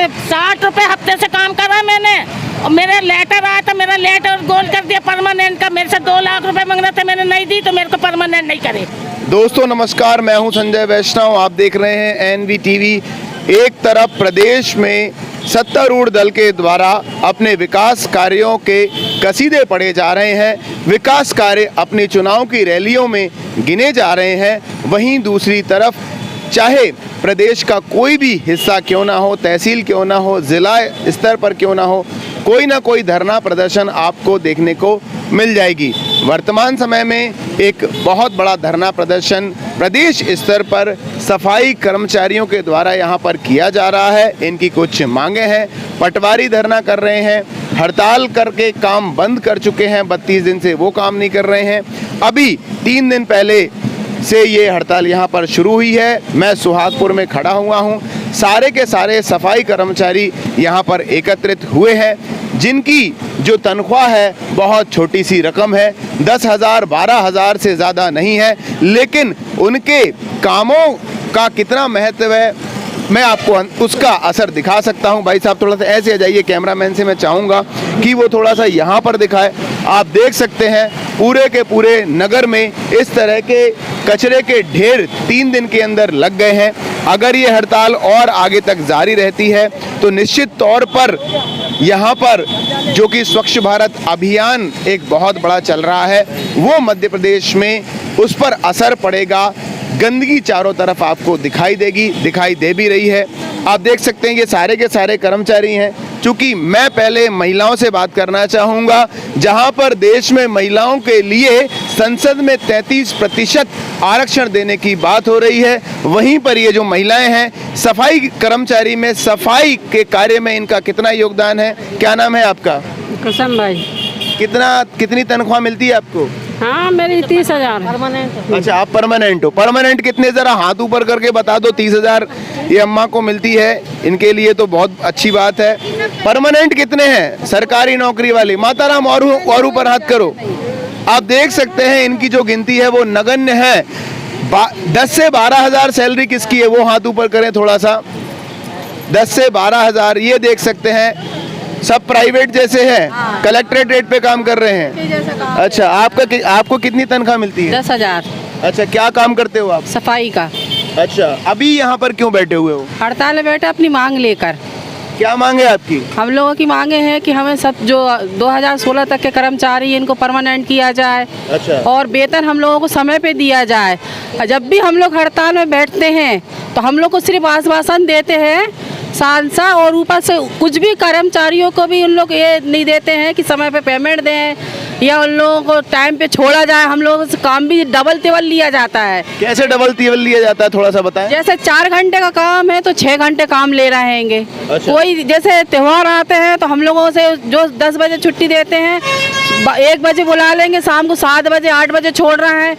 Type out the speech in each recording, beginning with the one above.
60 रुपए हफ्ते से काम करा मैंने, और मेरा लेटर आया था, मेरा लेटर गोल कर दिया परमानेंट का। मेरे से 2 लाख रुपए मांग रहे थे, मैंने नहीं दी, तो मेरे को परमानेंट नहीं करे। दोस्तों नमस्कार, मैं हूं संजय वैष्णव, आप देख रहे हैं NVTV। एक तरफ प्रदेश में सत्तारूढ़ दल के द्वारा अपने विकास कार्यों के कसीदे पढ़े जा रहे हैं, विकास कार्य अपने चुनाव की रैलियों में गिने जा रहे हैं, वहीं दूसरी तरफ चाहे प्रदेश का कोई भी हिस्सा क्यों ना हो, तहसील क्यों ना हो, ज़िला स्तर पर क्यों ना हो, कोई ना कोई धरना प्रदर्शन आपको देखने को मिल जाएगी। वर्तमान समय में एक बहुत बड़ा धरना प्रदर्शन प्रदेश स्तर पर सफाई कर्मचारियों के द्वारा यहाँ पर किया जा रहा है। इनकी कुछ मांगे हैं, पटवारी धरना कर रहे हैं, हड़ताल करके काम बंद कर चुके हैं, 32 दिन से वो काम नहीं कर रहे हैं। अभी 3 दिन पहले से ये हड़ताल यहाँ पर शुरू हुई है। मैं सुहागपुर में खड़ा हुआ हूँ, सारे के सारे सफाई कर्मचारी यहाँ पर एकत्रित हुए हैं, जिनकी जो तनख्वाह है बहुत छोटी सी रकम है, 10,000 12,000 से ज़्यादा नहीं है, लेकिन उनके कामों का कितना महत्व है मैं आपको उसका असर दिखा सकता हूं। भाई साहब थोड़ा सा ऐसे आ जाइए, कैमरामैन से मैं चाहूँगा कि वो थोड़ा सा यहाँ पर दिखाए। आप देख सकते हैं पूरे के पूरे नगर में इस तरह के कचरे के ढेर 3 दिन के अंदर लग गए हैं। अगर ये हड़ताल और आगे तक जारी रहती है तो निश्चित तौर पर यहाँ पर जो कि स्वच्छ भारत अभियान एक बहुत बड़ा चल रहा है, वो मध्य प्रदेश में उस पर असर पड़ेगा। गंदगी चारों तरफ आपको दिखाई दे भी रही है। आप देख सकते हैं ये सारे के सारे कर्मचारी हैं। चूँकि मैं पहले महिलाओं से बात करना चाहूँगा, जहाँ पर देश में महिलाओं के लिए संसद में 33% आरक्षण देने की बात हो रही है, वहीं पर ये जो महिलाएं हैं सफाई कर्मचारी में, सफाई के कार्य में इनका कितना योगदान है? क्या नाम है आपका? कसम भाई। कितनी तनख्वाह मिलती है आपको? हाँ मेरी 30,000 परमानेंट। अच्छा, आप परमानेंट हो। परमानेंट कितने, जरा हाथ ऊपर करके बता दो। 30,000 ये अम्मा को मिलती है, इनके लिए तो बहुत अच्छी बात है। परमानेंट कितने हैं सरकारी नौकरी वाले? माताराम और ऊपर हाथ करो। आप देख सकते हैं इनकी जो गिनती है वो नगण्य है। 10 से 12,000 सैलरी किसकी है? वो हाथ ऊपर करें थोड़ा सा। 10 से 12,000 ये देख सकते हैं, सब प्राइवेट जैसे हैं, कलेक्ट्रेट रेट पे काम कर रहे हैं। अच्छा, आपको कितनी तनख्वाह मिलती है? 10,000। अच्छा, क्या काम करते हो आप? सफाई का। अच्छा, अभी यहाँ पर क्यों बैठे हुए हो? हड़ताल में बैठे अपनी मांग लेकर। क्या मांग है आपकी? हम लोगों की मांगे हैं कि हमें सब जो 2016 तक के कर्मचारी इनको परमानेंट किया जाए। अच्छा। और वेतन हम लोगों को समय पे दिया जाए। जब भी हम लोग हड़ताल में बैठते हैं तो हम लोग को सिर्फ आश्वासन देते हैं सांसद, और ऊपर से कुछ भी कर्मचारियों को भी उन लोग ये नहीं देते हैं कि समय पे पेमेंट दें या उन लोगों को टाइम पे छोड़ा जाए। हम लोगों से काम भी डबल टेबल लिया जाता है। कैसे डबल टेबल लिया जाता है, थोड़ा सा बताएं। जैसे 4 घंटे का काम है तो 6 घंटे काम ले रहेंगे। अच्छा। कोई जैसे त्योहार आते हैं तो हम लोगों से जो 10 बजे छुट्टी देते हैं 1 बजे बुला लेंगे, शाम को 7 बजे 8 बजे छोड़ रहे हैं।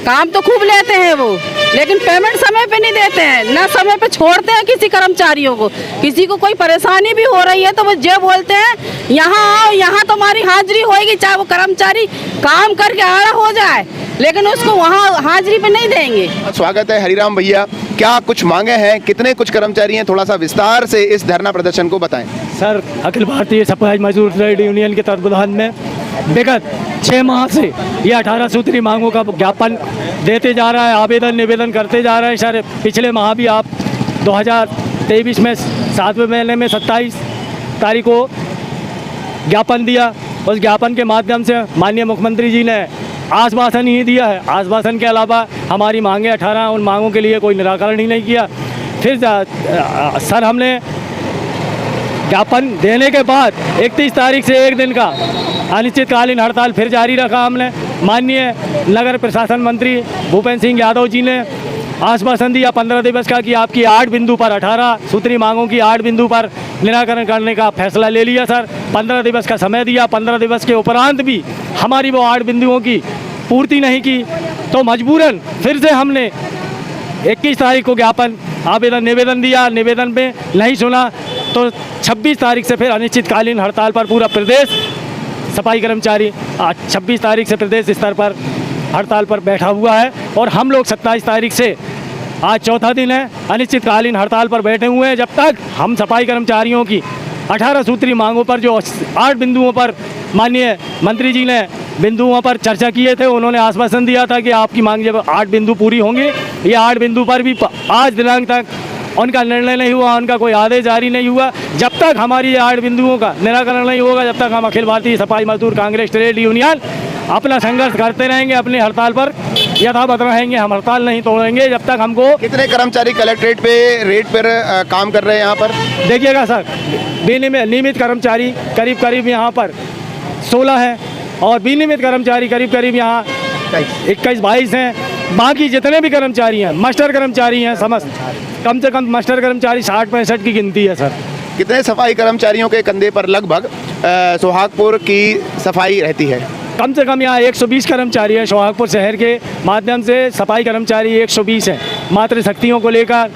काम तो खूब लेते हैं वो, लेकिन पेमेंट समय पे नहीं देते हैं, ना समय पे छोड़ते हैं किसी कर्मचारियों को। किसी को कोई परेशानी भी हो रही है तो वो जो बोलते हैं यहाँ आओ, यहाँ तुम्हारी हाजिरी होएगी, चाहे वो कर्मचारी काम करके आड़ा हो जाए, लेकिन उसको वहाँ हाजिरी पे नहीं देंगे। स्वागत है हरिराम भैया, क्या कुछ मांगे हैं? कितने कुछ कर्मचारी हैं? थोड़ा सा विस्तार से इस धरना प्रदर्शन को बताएं। सर, अखिल भारतीय सफाई मजदूर ट्रेड यूनियन के तत्वावधान में विगत 6 माह से ये 18 सूत्री मांगों का ज्ञापन देते जा रहा है, आवेदन निवेदन करते जा रहे हैं। सर, पिछले माह भी आप 2023 में 7वें महीने में 27 तारीख को ज्ञापन दिया। उस ज्ञापन के माध्यम से माननीय मुख्यमंत्री जी ने आश्वासन ही दिया है। आश्वासन के अलावा हमारी मांगे 18, उन मांगों के लिए कोई निराकरण ही नहीं किया। फिर सर, हमने ज्ञापन देने के बाद 31 तारीख से 1 दिन का अनिश्चितकालीन हड़ताल फिर जारी रखा हमने। माननीय नगर प्रशासन मंत्री भूपेंद्र सिंह यादव जी ने आश्वासन दिया 15 दिवस का कि आपकी 8 बिंदु पर 18 सूत्री मांगों की 8 बिंदु पर निराकरण करने का फैसला ले लिया। सर, 15 दिवस का समय दिया। 15 दिवस के उपरांत भी हमारी वो 8 बिंदुओं की पूर्ति नहीं की तो मजबूरन फिर से हमने 21 तारीख को ज्ञापन आवेदन निवेदन दिया। निवेदन पे नहीं सुना तो 26 तारीख से फिर अनिश्चितकालीन हड़ताल पर पूरा प्रदेश सफाई कर्मचारी 26 तारीख से प्रदेश स्तर पर हड़ताल पर बैठा हुआ है। और हम लोग 27 तारीख से आज चौथा दिन है, अनिश्चितकालीन हड़ताल पर बैठे हुए हैं। जब तक हम सफाई कर्मचारियों की 18 सूत्री मांगों पर, जो 8 बिंदुओं पर माननीय मंत्री जी ने बिंदुओं पर चर्चा किए थे, उन्होंने आश्वासन दिया था कि आपकी मांग जब 8 बिंदु पूरी होंगी, ये 8 बिंदु पर भी आज दिनांक तक उनका निर्णय नहीं हुआ, उनका कोई आदेश जारी नहीं हुआ। जब तक हमारी ये 8 बिंदुओं का निराकरण नहीं होगा, जब तक हम अखिल भारतीय सफाई मजदूर कांग्रेस ट्रेड यूनियन अपना संघर्ष करते रहेंगे, अपनी हड़ताल पर यथावत रहेंगे। हम हड़ताल नहीं तोड़ेंगे जब तक हमको। कितने कर्मचारी कलेक्ट्रेट पे रेट पर काम कर रहे हैं यहाँ पर? देखिएगा सर, नियमित कर्मचारी करीब यहाँ पर 16 हैं और विनियमित कर्मचारी करीब यहाँ 21-22 हैं। बाकी जितने भी कर्मचारी हैं, मास्टर कर्मचारी हैं, समस्त कम से कम मास्टर कर्मचारी 60-65 की गिनती है सर। कितने सफाई कर्मचारियों के कंधे पर लगभग सोहागपुर की सफाई रहती है? कम से कम यहाँ 120 कर्मचारी हैं। सोहागपुर शहर के माध्यम से सफाई कर्मचारी 120 हैं, मातृशक्तियों को लेकर,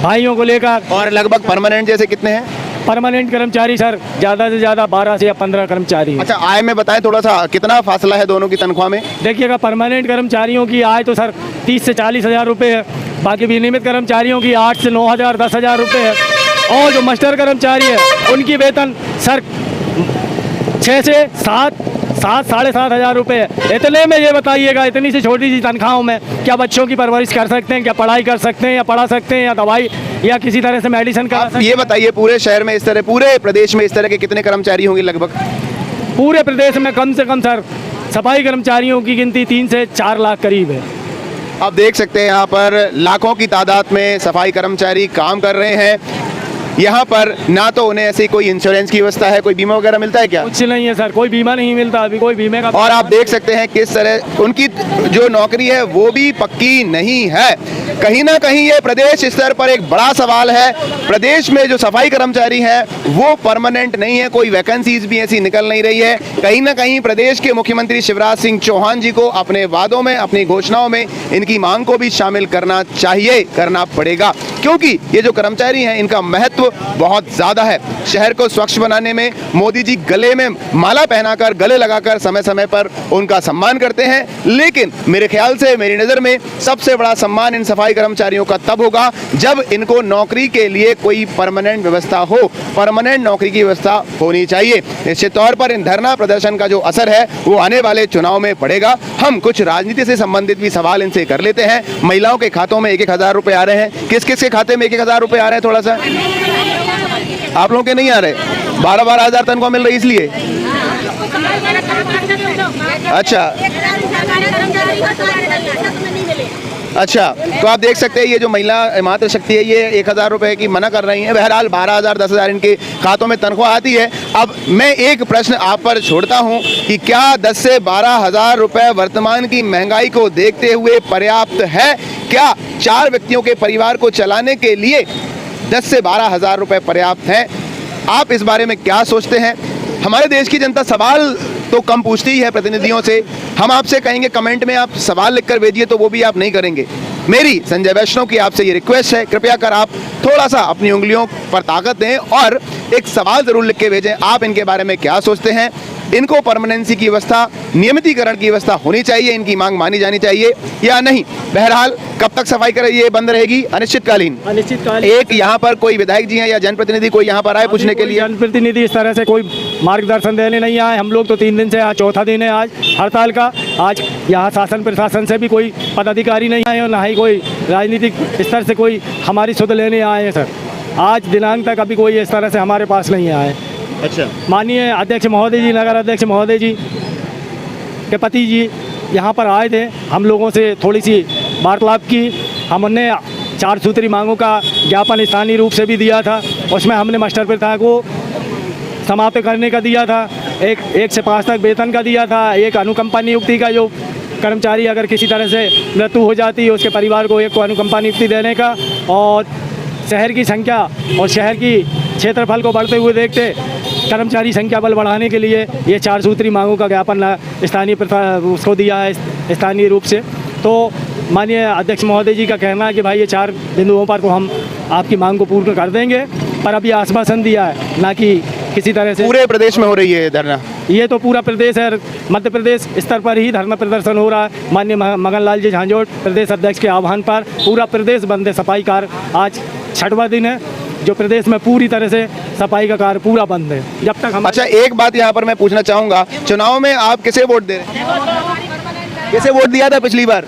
भाइयों को लेकर। और लगभग परमानेंट जैसे कितने हैं? परमानेंट कर्मचारी सर ज़्यादा से ज़्यादा 12 से या 15 कर्मचारी हैं। अच्छा, आय में बताएं थोड़ा सा, कितना फासला है दोनों की तनख्वाह में? देखिएगा, परमानेंट कर्मचारियों की आय तो सर 30 से 40 हज़ार रुपये है। बाकी विनियमित कर्मचारियों की 8 से 9 हज़ार 10 हज़ार रुपये है। और जो मास्टर कर्मचारी है उनकी वेतन सर 6 से 7 साढ़े 7 हज़ार रुपये है। इतने में ये बताइएगा, इतनी सी छोटी सी तनख्वाहों में क्या बच्चों की परवरिश कर सकते हैं, क्या पढ़ाई कर सकते हैं, या पढ़ा सकते हैं, या दवाई या किसी तरह से मेडिसिन करा सकते हैं? ये बताइए, पूरे शहर में इस तरह, पूरे प्रदेश में इस तरह के कितने कर्मचारी होंगे लगभग? पूरे प्रदेश में कम से कम सर सफाई कर्मचारियों की गिनती 3 से 4 लाख करीब है। आप देख सकते हैं यहाँ पर लाखों की तादाद में सफाई कर्मचारी काम कर रहे हैं। यहाँ पर ना तो उन्हें ऐसी कोई इंश्योरेंस की व्यवस्था है, कोई बीमा वगैरह मिलता है क्या? कुछ नहीं है सर, कोई बीमा नहीं मिलता अभी, कोई बीमे का। और आप देख सकते हैं किस तरह उनकी जो नौकरी है वो भी पक्की नहीं है। कहीं ना कहीं ये प्रदेश स्तर पर एक बड़ा सवाल है। प्रदेश में जो सफाई कर्मचारी हैं वो परमानेंट नहीं है, कोई वैकेंसीज भी ऐसी निकल नहीं रही है। कहीं ना कहीं प्रदेश के मुख्यमंत्री शिवराज सिंह चौहान जी को अपने वादों में, अपनी घोषणाओं में इनकी मांग को भी शामिल करना चाहिए, करना पड़ेगा, क्योंकि ये जो कर्मचारी हैं इनका महत्व बहुत ज्यादा है। शहर को स्वच्छ बनाने में मोदी जी गले में माला पहनाकर, गले लगाकर समय समय पर उनका सम्मान करते हैं। लेकिन मेरे ख्याल से, मेरी नज़र में सबसे बड़ा सम्मान इन सफाई कर्मचारियों का तब होगा जब इनको नौकरी के लिए कोई परमानेंट व्यवस्था हो। परमानेंट नौकरी की व्यवस्था होनी चाहिए। निश्चित तौर पर इन धरना प्रदर्शन का जो असर है वो आने वाले चुनाव में पड़ेगा। हम कुछ राजनीति से संबंधित भी सवाल इनसे कर लेते हैं। महिलाओं के खातों में 1-1 हज़ार रुपए आ रहे हैं। किस किस के खाते में 1-1 हज़ार रुपए आ रहे हैं? थोड़ा सा आप लोगों के नहीं आ रहे? 12-12 हज़ार तनख्वाह मिल रही इसलिए? अच्छा, तो आप देख सकते हैं ये जो महिला मातृशक्ति है ये 1 हज़ार रुपए की मना कर रही हैं। बहरहाल 12 हज़ार 10 हज़ार इनके खातों में तनख्वाह आती है। अब मैं एक प्रश्न आप पर छोड़ता हूं कि क्या 10 से 12 हज़ार रुपए वर्तमान की महंगाई को देखते हुए पर्याप्त है? क्या 4 व्यक्तियों के परिवार को चलाने के लिए 10 से 12 हज़ार रुपए पर्याप्त हैं? आप इस बारे में क्या सोचते हैं? हमारे देश की जनता सवाल तो कम पूछती ही है प्रतिनिधियों से। हम आपसे कहेंगे कमेंट में आप सवाल लिखकर भेजिए, तो वो भी आप नहीं करेंगे। मेरी संजय वैष्णव की आपसे ये रिक्वेस्ट है, कृपया कर आप थोड़ा सा अपनी उंगलियों पर ताकत दें और एक सवाल जरूर लिख के भेजें। आप इनके बारे में क्या सोचते हैं? इनको परमानेंसी की व्यवस्था, नियमितीकरण की व्यवस्था होनी चाहिए, इनकी मांग मानी जानी चाहिए या नहीं? बहरहाल कब तक सफाई कर ये बंद रहेगी? अनिश्चितकालीन। एक यहाँ पर कोई विधायक जी हैं या जनप्रतिनिधि कोई यहाँ पर आए पूछने के लिए? जनप्रतिनिधि इस तरह से कोई मार्गदर्शन देने नहीं आए। हम लोग तो 3 दिन से, आज चौथा दिन है आज हड़ताल का। आज यहाँ शासन प्रशासन से भी कोई पदाधिकारी नहीं आए और ना ही कोई राजनीतिक स्तर से कोई हमारी सुध लेने आए हैं सर। आज दिनांक तक अभी कोई इस तरह से हमारे पास नहीं आए। अच्छा, माननीय अध्यक्ष महोदय जी, नगर अध्यक्ष महोदय जी के पति जी यहाँ पर आए थे, हम लोगों से थोड़ी सी वार्तालाप की। हमने 4 सूत्री मांगों का ज्ञापन स्थानीय रूप से भी दिया था। उसमें हमने मास्टर प्रथा को समाप्त करने का दिया था, 1 से 5 तक वेतन का दिया था, एक अनुकंपा नियुक्ति का, जो कर्मचारी अगर किसी तरह से मृत्यु हो जाती है उसके परिवार को 1 को अनुकंपा नियुक्ति देने का, और शहर की संख्या और शहर की क्षेत्रफल को बढ़ते हुए देखते कर्मचारी संख्या बल बढ़ाने के लिए ये 4 सूत्री मांगों का ज्ञापन स्थानीय प्रथा उसको दिया है स्थानीय रूप से। तो माननीय अध्यक्ष महोदय जी का कहना है कि भाई ये 4 बिंदुओं पर तो हम आपकी मांग को पूर्ण कर देंगे, पर अभी आश्वासन दिया है, ना कि किसी तरह से। पूरे प्रदेश में हो रही है ये धरना? ये तो पूरा प्रदेश है, मध्य प्रदेश स्तर पर ही धरना प्रदर्शन हो रहा है। माननीय मगन लाल जी झांझोट प्रदेश अध्यक्ष के आह्वान पर पूरा प्रदेश बंद है। सफाई कार्य आज 6वां दिन है जो प्रदेश में पूरी तरह से सफाई का कार्य पूरा बंद है जब तक हम। अच्छा, एक बात यहाँ पर मैं पूछना चाहूँगा, चुनाव में आप किसे वोट दे रहे हैं? किसे वोट दिया था पिछली बार?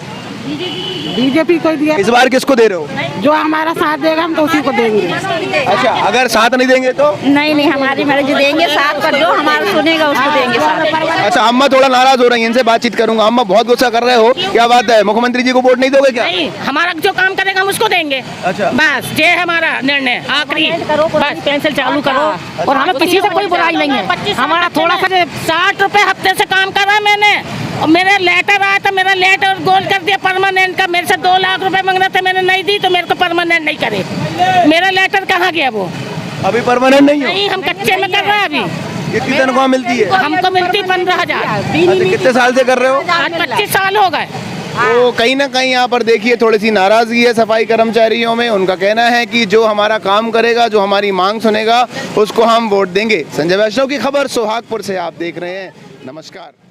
बीजेपी को दिया। इस बार किसको दे रहे हो? जो हमारा साथ देगा हम तो उसी को देंगे। अच्छा, अगर साथ नहीं देंगे तो? नहीं, हमारी मर्जी देंगे साथ पर, जो हमारा सुनेगा उसको देंगे साथ। अच्छा, अम्मा थोड़ा नाराज हो रही हैं, इनसे बातचीत करूंगा। अम्मा बहुत गुस्सा कर रहे हो, क्या बात है? मुख्यमंत्री जी को वोट नहीं दोगे क्या? नहीं, हमारा जो काम करेगा हम उसको देंगे। अच्छा। बस ये हमारा निर्णय आखिरी। बस पेंसिल चालू करो और हमें किसी से कोई बुराई नहीं है। हमारा थोड़ा सा 60 रुपए हफ्ते से काम करा है मैंने, और मेरा लेटर आया था, मेरा लेटर गोल कर दिया परमानेंट का। मेरे से 2 लाख रुपए मांग रहे थे, मैंने नहीं दी तो मेरे को परमानेंट नहीं करे। मेरा लेटर कहाँ गया? वो अभी परमानेंट नहीं हो? नहीं, हम कच्चे में कर रहे हैं अभी। कितनी तनख्वाह मिलती है? हमको मिलती 15,000। अच्छा, कितने साल से कर रहे हो? आज 25 साल हो गए। तो कहीं ना कहीं यहाँ पर देखिए थोड़ी सी नाराजगी है सफाई कर्मचारियों में। उनका कहना है कि जो हमारा काम करेगा, जो हमारी मांग सुनेगा, उसको हम वोट देंगे। संजय वैष्णव की खबर सोहागपुर से आप देख रहे हैं। नमस्कार।